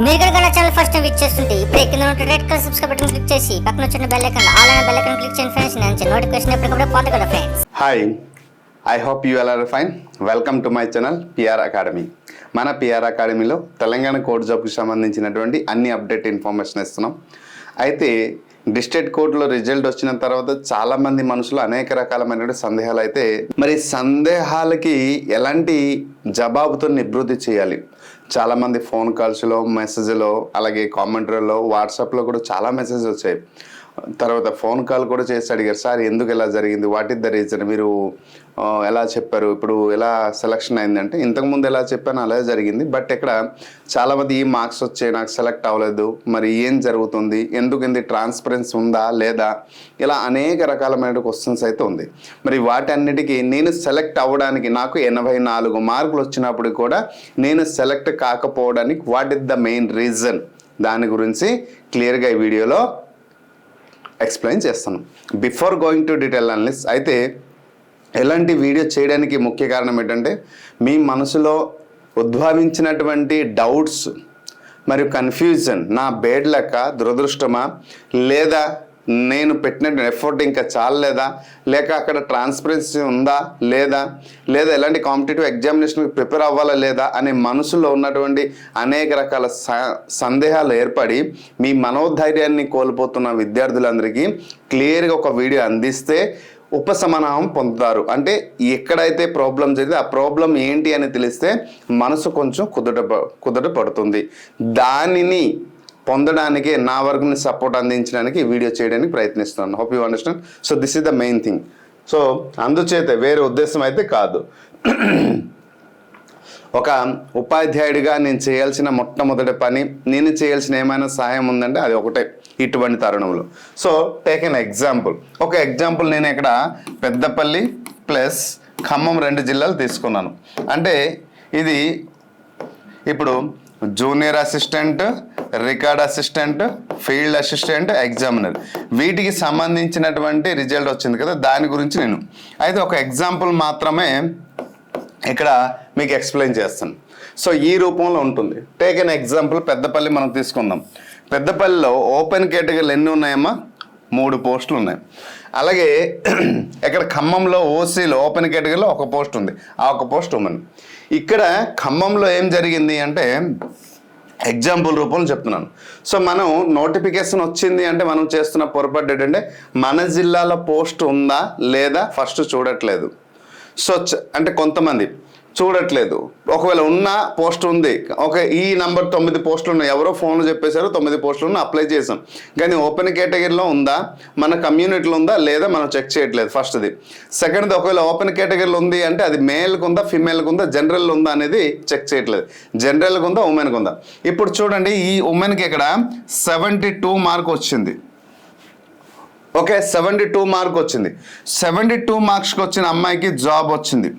మీరు కనుక నా ఛానల్ ఫస్ట్ టైం విజిట్ చేస్తుంటే ఇప్పుడు కింద ఉన్న red colour subscribe button click చేసి పక్కన వచ్చిన బెల్ ఐకాన్ ఆల్ అనే బెల్ ఐకాన్ క్లిక్ చేయండి ఫ్రెండ్స్. నేను నోటిఫికేషన్ ఎప్పటికప్పుడు పొందగలరు friends. Hi, I hope you all are fine. Welcome to my channel PR academy. మన పిఆర్ అకాడమీలో తెలంగాణ కోర్టు జాబ్కి సంబంధించినటువంటి అన్ని అప్డేట్ ఇన్ఫర్మేషన్ ఇస్తున్నాం. అయితే డిస్ట్రిక్ట్ కోర్టులో రిజల్ట్ వచ్చిన తర్వాత చాలామంది మనుషులు అనేక రకాలమైనటువంటి సందేహాలు అయితే మరి సందేహాలకి ఎలాంటి జవాబుతో నివృత్తి చేయాలి. చాలామంది ఫోన్ కాల్స్లో, మెసేజ్లో, అలాగే కామెంటరీలో, వాట్సాప్లో కూడా చాలా మెసేజ్ వచ్చాయి. తర్వాత ఫోన్ కాల్ కూడా చేసి అడిగారు, సార్ ఎందుకు ఎలా జరిగింది, వాట్ ఇస్ ద రీజన్, మీరు ఎలా చెప్పారు, ఇప్పుడు ఎలా సెలక్షన్ అయిందంటే ఇంతకుముందు ఎలా చెప్పాను అలా జరిగింది, బట్ ఇక్కడ చాలామంది ఈ మార్క్స్ వచ్చాయి నాకు సెలెక్ట్ అవ్వలేదు, మరి ఏం జరుగుతుంది, ఎందుకు ఇంది ట్రాన్స్పరెన్సీ ఉందా లేదా, ఇలా అనేక రకాలమైన క్వశ్చన్స్ అయితే ఉంది. మరి వాటన్నిటికీ నేను సెలెక్ట్ అవ్వడానికి నాకు 84 మార్కులు వచ్చినప్పుడు కూడా నేను సెలెక్ట్ కాకపోవడానికి what is the main reason, దాని గురించి క్లియర్గా ఈ వీడియోలో ఎక్స్ప్లెయిన్ చేస్తాను. Before going to detail analysis అయితే ఎలాంటి వీడియో చేయడానికి ముఖ్య కారణం ఏంటంటే మీ మనసులో ఉద్భవించినటువంటి డౌట్స్ మరియు కన్ఫ్యూజన్, నా బేడ్ లెక్క, దురదృష్టమా, లేదా నేను పెట్టిన ఎఫర్ట్ ఇంకా చాలలేదా, లేక అక్కడ ట్రాన్స్పరెన్సీ ఉందా లేదా, లేదా ఎలాంటి కాంపిటేటివ్ ఎగ్జామినేషన్కి ప్రిపేర్ అవ్వాలా లేదా అనే మనసులో ఉన్నటువంటి అనేక రకాల సందేహాలు ఏర్పడి మీ మనోధైర్యాన్ని కోల్పోతున్న విద్యార్థులందరికీ క్లియర్గా ఒక వీడియో అందిస్తే ఉపశమనం పొందుతారు. అంటే ఎక్కడైతే ప్రాబ్లం జరిగిందో ఆ ప్రాబ్లం ఏంటి అని తెలిస్తే మనసు కొంచెం కుదుట పడుతుంది. దానిని పొందడానికి నా వరకు సపోర్ట్ అందించడానికి ఈ వీడియో చేయడానికి ప్రయత్నిస్తున్నాను. Hope you understand. So this is the main thing. So అందుచేత వేరే ఉద్దేశం అయితే కాదు. ఒక ఉపాధ్యాయుడిగా నేను చేయాల్సిన మొట్టమొదటి పని, నేను చేయాల్సిన ఏమైనా సహాయం ఉందంటే అది ఒకటే ఇటువంటి తరుణంలో. So take an example. ఒక ఎగ్జాంపుల్ నేను ఇక్కడ పెద్దపల్లి ప్లస్ ఖమ్మం 2 జిల్లాలు తీసుకున్నాను. అంటే ఇది ఇప్పుడు junior assistant, record assistant, field assistant, examiner, వీటికి సంబంధించినటువంటి రిజల్ట్ వచ్చింది కదా, దాని గురించి నేను అయితే ఒక ఎగ్జాంపుల్ మాత్రమే ఇక్కడ మీకు ఎక్స్ప్లెయిన్ చేస్తాను. సో ఈ రూపంలో ఉంటుంది. Take an example. పెద్దపల్లి మనం తీసుకుందాం. పెద్దపల్లిలో ఓపెన్ కేటగిరీలు ఎన్ని ఉన్నాయమ్మా? 3 పోస్టులు ఉన్నాయి. అలాగే ఇక్కడ ఖమ్మంలో ఓసీలో ఓపెన్ కేటగిరీలో 1 పోస్ట్ ఉంది. ఆ 1 పోస్ట్ ఉమెన్. ఇక్కడ ఖమ్మంలో ఏం జరిగింది అంటే ఎగ్జాంపుల్ రూపంలో చెప్తున్నాను. సో మనం నోటిఫికేషన్ వచ్చింది అంటే మనం చేస్తున్న పొరపాటు ఏంటంటే మన జిల్లాలో పోస్ట్ ఉందా లేదా ఫస్ట్ చూడట్లేదు. సో అంటే కొంతమంది చూడట్లేదు. ఒకవేళ ఉన్న పోస్ట్ ఉంది, ఓకే ఈ నంబర్ 9 పోస్టులు ఉన్నాయి, ఎవరో ఫోన్లో చెప్పేశారు 9 పోస్టులను అప్లై చేసాం, కానీ ఓపెన్ కేటగిరీలో ఉందా, మన కమ్యూనిటీలో ఉందా లేదా మనం చెక్ చేయట్లేదు. ఫస్ట్ది. సెకండ్ది, ఒకవేళ ఓపెన్ కేటగిరీలో ఉంది అంటే అది మేల్కి ఉందా, ఫిమేల్కి ఉందా, జనరల్ ఉందా అనేది చెక్ చేయట్లేదు. జనరల్కి ఉందా, ఉమెన్కి ఉందా. ఇప్పుడు చూడండి, ఈ ఉమెన్కి ఇక్కడ 72 మార్క్ వచ్చింది. ఓకే 72 మార్క్ వచ్చింది. 72 మార్క్స్కి వచ్చిన అమ్మాయికి జాబ్ వచ్చింది.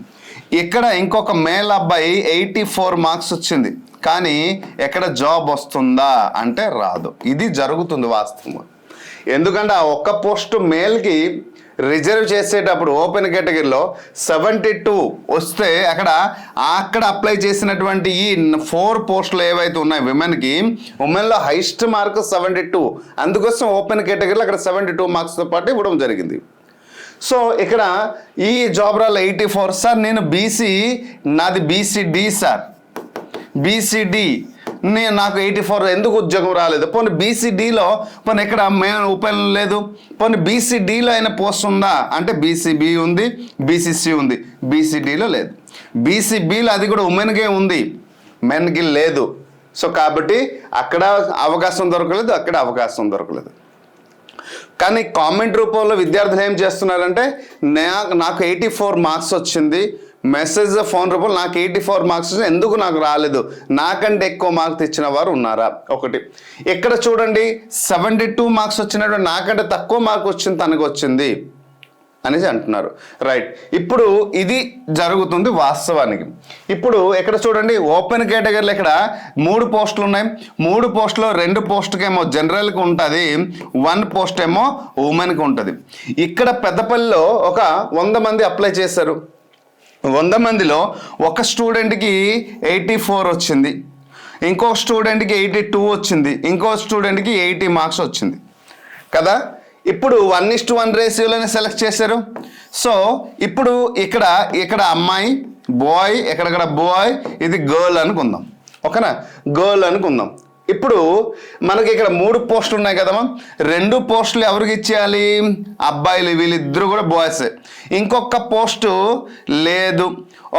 ఇక్కడ ఇంకొక మేల్ అబ్బాయి 84 మార్క్స్ వచ్చింది, కానీ ఎక్కడ జాబ్ వస్తుందా అంటే రాదు. ఇది జరుగుతుంది వాస్తవం. ఎందుకంటే ఆ ఒక్క పోస్ట్ మేల్కి రిజర్వ్ చేసేటప్పుడు ఓపెన్ కేటగిరీలో 72 వస్తే అక్కడ అప్లై చేసినటువంటి ఈ 4 పోస్టులు ఏవైతే ఉన్నాయి విమెన్కి, ఉమెన్లో హైయెస్ట్ మార్క్ 72. అందుకోసం ఓపెన్ కేటగిరీలో అక్కడ 72 మార్క్స్తో పాటు ఇవ్వడం జరిగింది. సో ఇక్కడ ఈ జాబ్ రాల్ 84. సార్ నేను బీసీ, నాది బీసీడీ సార్, బీసీడీ, నాకు 84 ఎందుకు ఉద్యోగం రాలేదు? పోనీ బీసీడీలో పోనీ ఇక్కడ ఉపయోగం లేదు, పోనీ బీసీడీలో అయినా పోస్ట్ ఉందా అంటే బీసీబీ ఉంది, బీసీసీ ఉంది, బీసీడీలో లేదు. బీసీబీలో అది కూడా ఉమెన్కే ఉంది, మెన్కి లేదు. సో కాబట్టి అక్కడ అవకాశం దొరకలేదు, అక్కడ అవకాశం దొరకలేదు. కానీ కామెంట్ రూపంలో విద్యార్థులు ఏం చేస్తున్నారంటే నాకు 84 మార్క్స్ వచ్చింది, మెసేజ్ ఫోన్ రూపంలో నాకు 84 మార్క్స్ వచ్చింది, ఎందుకు నాకు రాలేదు, నాకంటే ఎక్కువ మార్క్స్ ఇచ్చిన వారు ఉన్నారా? ఒకటి. ఇక్కడ చూడండి 72 మార్క్స్ వచ్చినటువంటి నాకంటే తక్కువ మార్క్ వచ్చింది తనకు వచ్చింది అనేసి అంటున్నారు. రైట్. ఇప్పుడు ఇది జరుగుతుంది వాస్తవానికి. ఇప్పుడు ఇక్కడ చూడండి ఓపెన్ కేటగిరీలో ఇక్కడ 3 పోస్టులు ఉన్నాయి. 3 పోస్టులో 2 పోస్టుకేమో జనరల్కి ఉంటుంది, 1 పోస్ట్ ఏమో ఉమెన్కి ఉంటుంది. ఇక్కడ పెద్దపల్లిలో ఒక 100 మంది అప్లై చేశారు. 100 మందిలో ఒక స్టూడెంట్కి 84 వచ్చింది. ఇంకో స్టూడెంట్కి 82 వచ్చింది, ఇంకో స్టూడెంట్కి 80 మార్క్స్ వచ్చింది కదా. ఇప్పుడు 1:1 రేషియోలోనే సెలెక్ట్ చేశారు. సో ఇప్పుడు ఇక్కడ అమ్మాయి బాయ్, ఎక్కడెక్కడ బాయ్, ఇది గర్ల్ అనుకుందాం, ఓకేనా, గర్ల్ అనుకుందాం. ఇప్పుడు మనకి ఇక్కడ 3 పోస్టులు ఉన్నాయి కదమ్మా, 2 పోస్టులు ఎవరికి ఇచ్చేయాలి, అబ్బాయిలు, వీళ్ళిద్దరు కూడా బాయ్సే. ఇంకొక పోస్టు లేదు,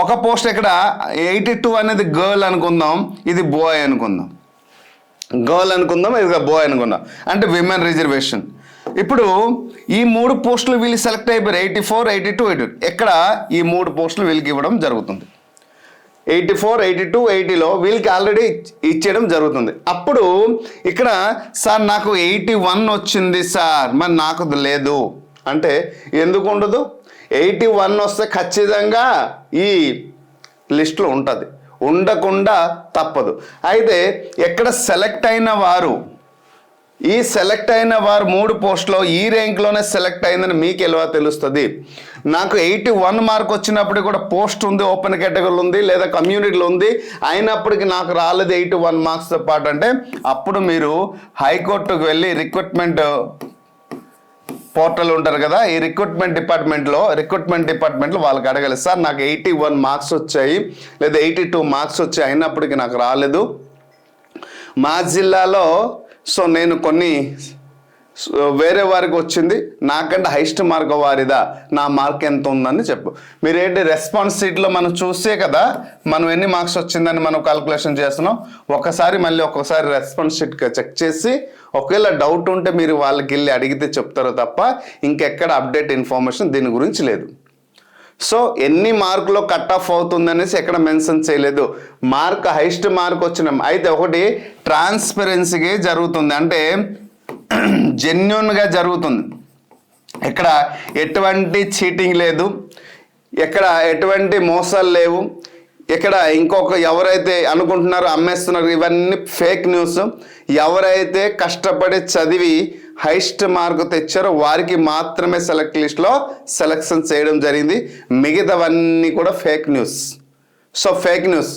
ఒక పోస్ట్ ఇక్కడ 82 అనేది గర్ల్ అనుకుందాం, ఇది బాయ్ అనుకుందాం, గర్ల్ అనుకుందాం, ఇది బాయ్ అనుకుందాం, అంటే విమెన్ రిజర్వేషన్. ఇప్పుడు ఈ 3 పోస్టులు వీళ్ళు సెలెక్ట్ అయిపోయారు, 84, 82, 82. ఎక్కడ ఈ 3 పోస్టులు వీళ్ళకి ఇవ్వడం జరుగుతుంది, 84, 82, 80లో వీళ్ళకి ఆల్రెడీ ఇచ్చేయడం జరుగుతుంది. అప్పుడు ఇక్కడ సార్ నాకు 81 వచ్చింది సార్, మరి నాకు లేదు అంటే ఎందుకు ఉండదు, 81 వస్తే ఖచ్చితంగా ఈ లిస్టులో ఉంటుంది, ఉండకుండా తప్పదు. అయితే ఎక్కడ సెలెక్ట్ అయిన వారు, ఈ సెలెక్ట్ అయిన వారు 3 పోస్టులో ఈ ర్యాంక్లోనే సెలెక్ట్ అయిందని మీకు ఎలా తెలుస్తుంది. నాకు 81 మార్క్ వచ్చినప్పుడు కూడా పోస్ట్ ఉంది, ఓపెన్ కేటగిరీలో ఉంది, లేదా కమ్యూనిటీలో ఉంది, అయినప్పటికీ నాకు రాలేదు 81 మార్క్స్తో పాటు అంటే అప్పుడు మీరు హైకోర్టుకు వెళ్ళి రిక్రూట్మెంట్ పోర్టల్ ఉంటారు కదా, ఈ రిక్రూట్మెంట్ డిపార్ట్మెంట్లో వాళ్ళకి అడగాలి, సార్ నాకు 81 మార్క్స్ వచ్చాయి లేదా 82 మార్క్స్ వచ్చాయి, అయినప్పటికీ నాకు రాలేదు మా జిల్లాలో, సో నేను కొన్ని వేరే వారికి వచ్చింది, నాకంటే హైయెస్ట్ మార్క్ వారిదా, నా మార్క్ ఎంత ఉందని చెప్పు. మీరేంటి రెస్పాన్స్ షీట్లో మనం చూసే కదా మనం ఎన్ని మార్క్స్ వచ్చిందని మనం క్యాల్కులేషన్ చేస్తున్నాం. ఒక్కసారి రెస్పాన్స్ షీట్ చెక్ చేసి ఒకవేళ డౌట్ ఉంటే మీరు వాళ్ళకి వెళ్ళి అడిగితే చెప్తారో తప్ప ఇంకెక్కడ అప్డేట్ ఇన్ఫర్మేషన్ దీని గురించి లేదు. సో ఎన్ని మార్కులో కట్ ఆఫ్ అవుతుంది అనేసి ఎక్కడ మెన్షన్ చేయలేదు, హైయెస్ట్ మార్క్ వచ్చిన. అయితే ఒకటి ట్రాన్స్పరెన్సీగా జరుగుతుంది, అంటే జెన్యున్గా జరుగుతుంది, ఇక్కడ ఎటువంటి చీటింగ్ లేదు, ఎక్కడ ఎటువంటి మోసాలు లేవు, ఇక్కడ ఎవరైతే అనుకుంటున్నారో అమ్మేస్తున్నారు ఇవన్నీ ఫేక్ న్యూస్. ఎవరైతే కష్టపడి చదివి హైయెస్ట్ మార్క్ తెచ్చారో వారికి మాత్రమే సెలెక్ట్ లిస్ట్లో సెలెక్షన్ చేయడం జరిగింది, మిగతావన్నీ కూడా fake news. So fake news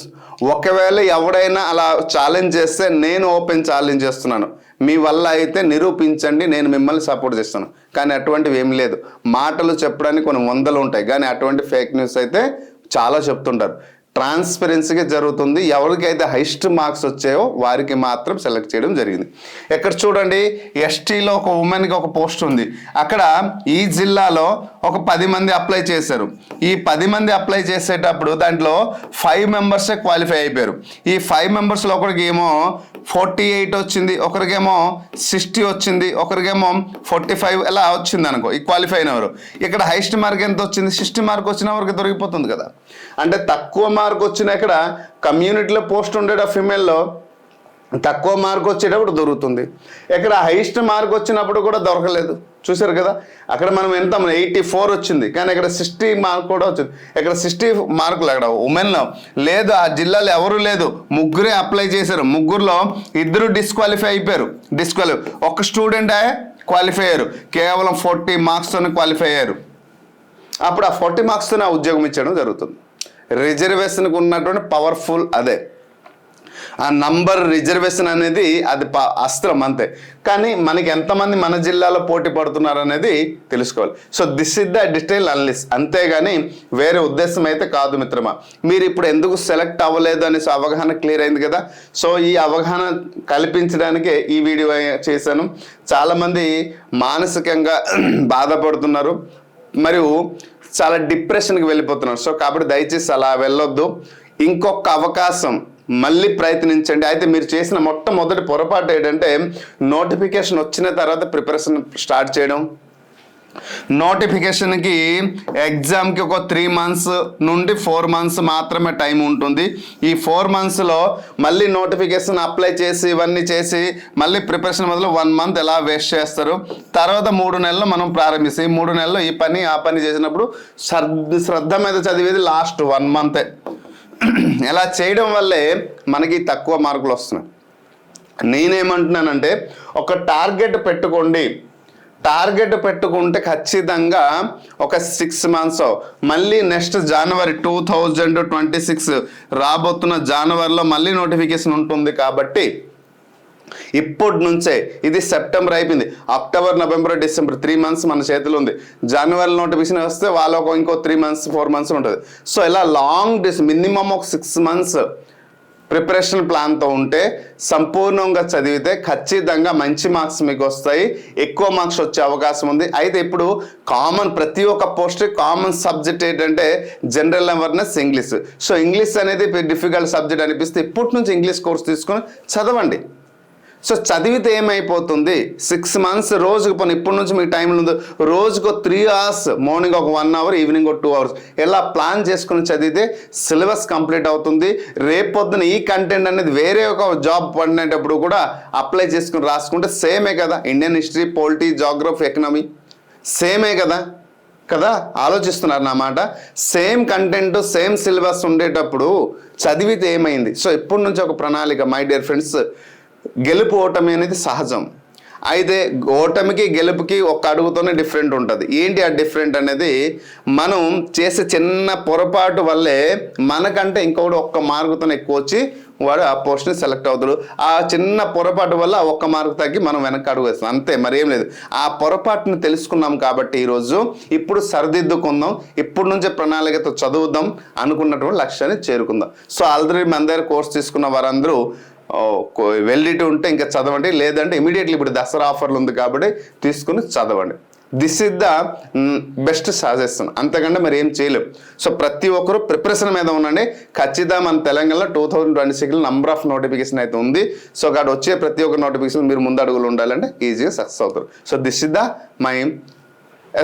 ఒకవేళ ఎవడైనా అలా ఛాలెంజ్ చేస్తే నేను ఓపెన్ ఛాలెంజ్ చేస్తున్నాను, మీ వల్ల అయితే నిరూపించండి, నేను మిమ్మల్ని సపోర్ట్ చేస్తాను. కానీ అటువంటివి ఏం లేదు, మాటలు చెప్పడానికి కొన్ని వందలు ఉంటాయి, కానీ అటువంటి ఫేక్ న్యూస్ అయితే చాలా చెప్తుంటారు. ట్రాన్స్పరెన్సీగా జరుగుతుంది, ఎవరికైతే హైయెస్ట్ మార్క్స్ వచ్చాయో వారికి మాత్రం సెలెక్ట్ చేయడం జరిగింది. ఇక్కడ చూడండి, ఎస్టీలో ఒక ఉమెన్కి ఒక పోస్ట్ ఉంది, అక్కడ ఈ జిల్లాలో ఒక 10 మంది అప్లై చేశారు. ఈ 10 మంది అప్లై చేసేటప్పుడు దాంట్లో 5 మెంబర్సే క్వాలిఫై అయిపోయారు. ఈ 5 మెంబర్స్లో ఒకరికి ఏమో 48 వచ్చింది, ఒకరికేమో 60 వచ్చింది, ఒకరికేమో 45 ఎలా వచ్చింది అనుకో, ఈ క్వాలిఫై అయినవారు. ఇక్కడ హైయెస్ట్ మార్క్ ఎంత వచ్చింది, 60 మార్క్ వచ్చిన వరకు దొరికిపోతుంది కదా. అంటే తక్కువ మార్క్ వచ్చిన ఇక్కడ కమ్యూనిటీలో పోస్ట్ ఉండేట ఫిమేల్లో తక్కువ మార్క్ వచ్చేటప్పుడు దొరుకుతుంది, ఇక్కడ హైయెస్ట్ మార్క్ వచ్చినప్పుడు కూడా దొరకలేదు. చూసారు కదా, అక్కడ మనం ఎంత 84 వచ్చింది, కానీ ఇక్కడ 60 మార్క్ కూడా వచ్చింది. ఇక్కడ 60 మార్కులు అక్కడ ఉమెన్లో లేదు, ఆ జిల్లాలో ఎవరు లేదు, ముగ్గురే అప్లై చేశారు, ముగ్గురులో 2 డిస్క్వాలిఫై అయిపోయారు. ఒక స్టూడెంట్ క్వాలిఫై అయ్యారు, కేవలం 40 మార్క్స్తోనే క్వాలిఫై అయ్యారు. అప్పుడు ఆ 40 మార్క్స్తోనే ఆ ఉద్యోగం ఇచ్చడం జరుగుతుంది. రిజర్వేషన్కి ఉన్నటువంటి పవర్ఫుల్ అదే, ఆ నంబర్ రిజర్వేషన్ అనేది అది అస్త్రం అంతే. కానీ మనకి ఎంతమంది మన జిల్లాలో పోటీ పడుతున్నారు అనేది తెలుసుకోవాలి. So this is the detail analysis, అంతేగాని వేరే ఉద్దేశం అయితే కాదు మిత్రమా. మీరు ఇప్పుడు ఎందుకు సెలెక్ట్ అవ్వలేదు అనేసి అవగాహన క్లియర్ అయింది కదా. సో ఈ అవగాహన కల్పించడానికే ఈ వీడియో చేశాను. చాలామంది మానసికంగా బాధపడుతున్నారు మరియు చాలా డిప్రెషన్కి వెళ్ళిపోతున్నారు. సో కాబట్టి దయచేసి అలా వెళ్ళొద్దు, ఇంకొక అవకాశం మళ్ళీ ప్రయత్నించండి. అయితే మీరు చేసిన మొట్టమొదటి పొరపాటు ఏంటంటే నోటిఫికేషన్ వచ్చిన తర్వాత ప్రిపరేషన్ స్టార్ట్ చేయడం. నోటిఫికేషన్కి ఎగ్జామ్కి ఒక 3 months నుండి 4 months మాత్రమే టైం ఉంటుంది. ఈ 4 monthsలో మళ్ళీ నోటిఫికేషన్ అప్లై చేసి ఇవన్నీ చేసి మళ్ళీ ప్రిపరేషన్ మొదలు 1 month ఎలా వేస్ట్ చేస్తారు. తర్వాత 3 నెలలు మనం ప్రారంభిస్తాం. ఈ 3 నెలల్లో ఈ పని ఆ పని చేసినప్పుడు శ్రద్ధ మీద చదివేది లాస్ట్ 1 month. ఇలా చేయడం వల్లే మనకి తక్కువ మార్కులు వస్తున్నాయి. నేనేమంటున్నానంటే ఒక టార్గెట్ పెట్టుకోండి, టార్గెట్ పెట్టుకుంటే ఖచ్చితంగా ఒక 6 months మళ్ళీ నెక్స్ట్ జనవరి 2026 రాబోతున్న జనవరిలో మళ్ళీ నోటిఫికేషన్ ఉంటుంది. కాబట్టి ఇప్పటి నుంచే, ఇది సెప్టెంబర్ అయిపోయింది, అక్టోబర్, నవంబర్, డిసెంబర్ 3 months మన చేతిలో ఉంది. జనవరి నోటిఫికేషన్ వస్తే వాళ్ళకు ఇంకో 3 months 4 months ఉంటుంది. సో ఇలా లాంగ్ మినిమం ఒక 6 months ప్రిపరేషన్ ప్లాన్తో ఉంటే, సంపూర్ణంగా చదివితే ఖచ్చితంగా మంచి మార్క్స్ మీకు వస్తాయి, ఎక్కువ మార్క్స్ వచ్చే అవకాశం ఉంది. అయితే ఇప్పుడు ప్రతి ఒక్క పోస్ట్ కామన్ సబ్జెక్ట్ ఏంటంటే general awareness English. So English అనేది డిఫికల్ట్ సబ్జెక్ట్ అనిపిస్తే ఇప్పటి నుంచి ఇంగ్లీష్ కోర్స్ తీసుకొని చదవండి. సో చదివితే ఏమైపోతుంది, 6 months రోజుకు పని ఇప్పటి నుంచి మీ టైంలో ఉంది, రోజుకు 3 hours, మార్నింగ్ ఒక 1 hour, ఈవినింగ్ ఒక 2 hours ఇలా ప్లాన్ చేసుకుని చదివితే సిలబస్ కంప్లీట్ అవుతుంది. రేపొద్దున ఈ కంటెంట్ అనేది వేరే ఒక జాబ్ పడినప్పుడు కూడా అప్లై చేసుకుని రాసుకుంటే సేమే కదా. Indian history, polity, geography, economy సేమే కదా ఆలోచిస్తున్నారు నా మాట. సేమ్ కంటెంట్, సేమ్ సిలబస్ ఉండేటప్పుడు చదివితే ఏమైంది. సో ఇప్పటి నుంచి ఒక ప్రణాళిక మై డియర్ ఫ్రెండ్స్. గెలుపు ఓటమి అనేది సహజం. అయితే ఓటమికి గెలుపుకి ఒక అడుగుతోనే డిఫరెంట్ ఉంటుంది. ఏంటి ఆ డిఫరెంట్ అనేది, మనం చేసే చిన్న పొరపాటు వల్లే మనకంటే ఇంకొకటి 1 మార్కుతో ఎక్కువ వచ్చి వాడు ఆ పోస్ట్ని సెలెక్ట్ అవుతాడు. ఆ చిన్న పొరపాటు వల్ల 1 మార్కు తగ్గి మనం వెనక్కి అడుగు వేస్తాం, అంతే, మరేం లేదు. ఆ పొరపాటుని తెలుసుకున్నాం కాబట్టి ఈరోజు ఇప్పుడు సరిదిద్దుకుందాం, ఇప్పటి నుంచే ప్రణాళికతో చదువుదాం, అనుకున్నటువంటి లక్ష్యాన్ని చేరుకుందాం. సో ఆల్రెడీ మన దగ్గర కోర్స్ తీసుకున్న వారందరూ వెళ్ళిటి ఉంటే ఇంకా చదవండి, లేదంటే ఇమీడియట్లీ ఇప్పుడు దసరా ఆఫర్లు ఉంది కాబట్టి తీసుకుని చదవండి. This is the best suggestion, అంతకంటే మరి ఏం చేయలేం. సో ప్రతి ఒక్కరు ప్రిపరేషన్ మీద ఉండండి. ఖచ్చితంగా మన తెలంగాణలో 2026 నంబర్ ఆఫ్ నోటిఫికేషన్ అయితే ఉంది. సో అక్కడ వచ్చే ప్రతి ఒక్క నోటిఫికేషన్ మీరు ముందు అడుగులు ఉండాలంటే ఈజీగా సక్సెస్ అవుతారు. So this is the my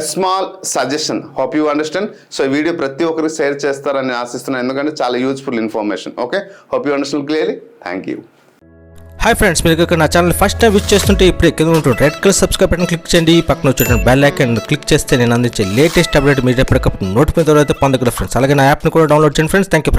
small suggestion, hope you understand. So ఈ వీడియో ప్రతి ఒక్కరికి షేర్ చేస్తారని ఆశిస్తున్నాను, ఎందుకంటే చాలా useful information. Okay, hope you understand clearly. Thank you. Hi friends, మీరు ఇక్కడ నా ఛానల్ ఫస్ట్ టైం విజిట్ చేస్తుంటే ఇప్పుడే కింద ఉంటుంది red colour subscribe button click చేయండి. పక్కన వచ్చేటువంటి బెల్ ఐకాన్ క్లిక్ చేస్తే నేను అందించే లేటెస్ట్ అప్డేట్ మీరు ఎప్పటికప్పుడు నోటిఫికేషన్ ద్వారా అయితే పొందగలరు ఫ్రెండ్స్. అలాగే నా యాప్ని కూడా డౌన్లోడ్ చేయండి ఫ్రెండ్స్. Thank you.